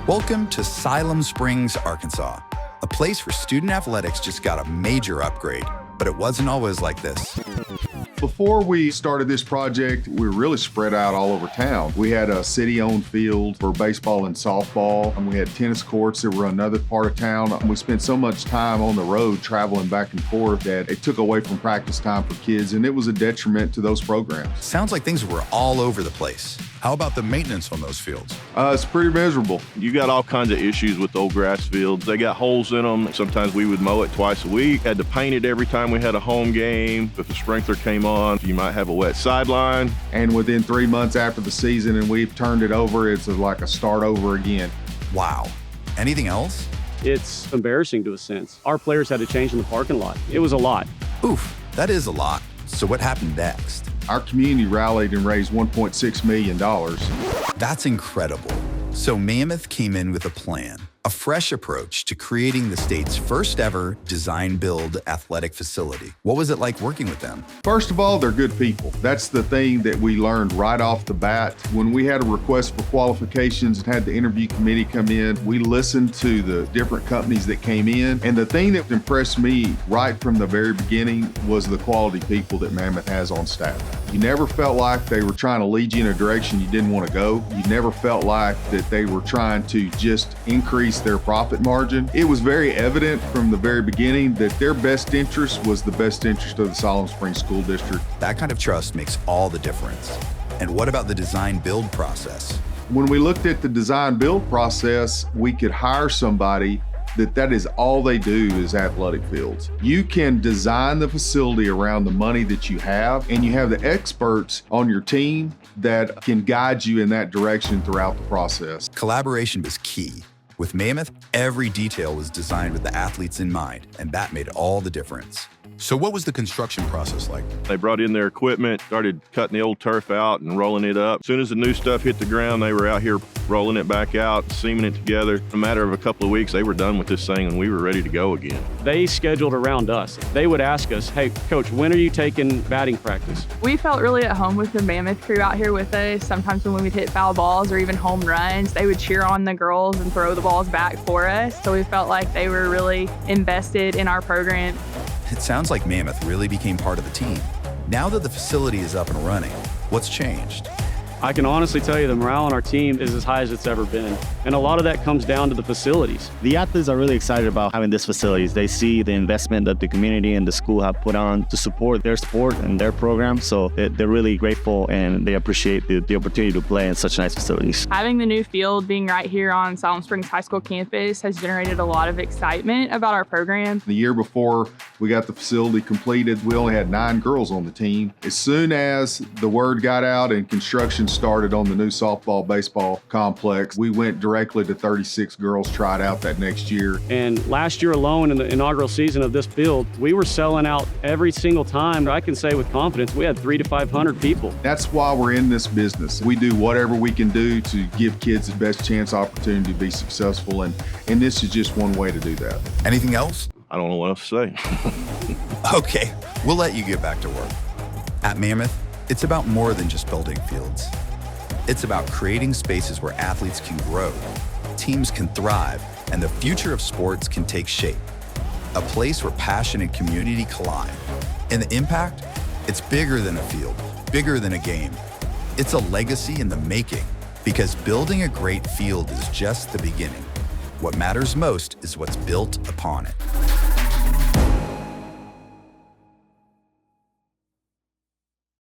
Welcome to Siloam Springs, Arkansas. A place where student athletics just got a major upgrade, but it wasn't always like this. Before we started this project, we were really spread out all over town. We had a city-owned field for baseball and softball, and we had tennis courts that were another part of town. And we spent so much time on the road traveling back and forth that it took away from practice time for kids, and it was a detriment to those programs. Sounds like things were all over the place. How about the maintenance on those fields? It's pretty miserable. You got all kinds of issues with old grass fields. They got holes in them. Sometimes we would mow it twice a week. Had to paint it every time we had a home game. If a sprinkler came on, you might have a wet sideline. And within 3 months after the season and we've turned it over, it's like a start over again. Wow. Anything else? It's embarrassing to a sense. Our players had to change in the parking lot. It was a lot. Oof, that is a lot. So what happened next? Our community rallied and raised $1.6 million. That's incredible. So Mammoth came in with a plan, a fresh approach to creating the state's first ever design-build athletic facility. What was it like working with them? First of all, they're good people. That's the thing that we learned right off the bat. When we had a request for qualifications and had the interview committee come in, we listened to the different companies that came in. And the thing that impressed me right from the very beginning was the quality people that Mammoth has on staff. You never felt like they were trying to lead you in a direction you didn't want to go. You never felt like that they were trying to just increase their profit margin. It was very evident from the very beginning that their best interest was the best interest of the Siloam Springs School District. That kind of trust makes all the difference. And what about the design-build process? When we looked at the design-build process, we could hire somebody that is all they do is athletic fields. You can design the facility around the money that you have, and you have the experts on your team that can guide you in that direction throughout the process. Collaboration was key. With Mammoth, every detail was designed with the athletes in mind, and that made all the difference. So what was the construction process like? They brought in their equipment, started cutting the old turf out and rolling it up. As soon as the new stuff hit the ground, they were out here rolling it back out, seaming it together. In a matter of a couple of weeks, they were done with this thing and we were ready to go again. They scheduled around us. They would ask us, hey, coach, when are you taking batting practice? We felt really at home with the Mammoth crew out here with us. Sometimes when we'd hit foul balls or even home runs, they would cheer on the girls and throw the balls back for us. So we felt like they were really invested in our program. It sounds like Mammoth really became part of the team. Now that the facility is up and running, what's changed? I can honestly tell you the morale on our team is as high as it's ever been. And a lot of that comes down to the facilities. The athletes are really excited about having these facilities. They see the investment that the community and the school have put on to support their sport and their program. So they're really grateful and they appreciate the opportunity to play in such nice facilities. Having the new field being right here on Siloam Springs High School campus has generated a lot of excitement about our program. The year before we got the facility completed, we only had 9 girls on the team. As soon as the word got out and construction started on the new softball baseball complex, we went directly to 36 girls tried out that next year. And last year alone in the inaugural season of this field, we were selling out every single time. I can say with confidence, we had 300 to 500 people. That's why we're in this business. We do whatever we can do to give kids the best chance opportunity to be successful, and this is just one way to do that. Anything else? I don't know what else to say. Okay, we'll let you get back to work. At Mammoth, it's about more than just building fields. It's about creating spaces where athletes can grow, teams can thrive, and the future of sports can take shape. A place where passion and community collide. And the impact? It's bigger than a field, bigger than a game. It's a legacy in the making, because building a great field is just the beginning. What matters most is what's built upon it.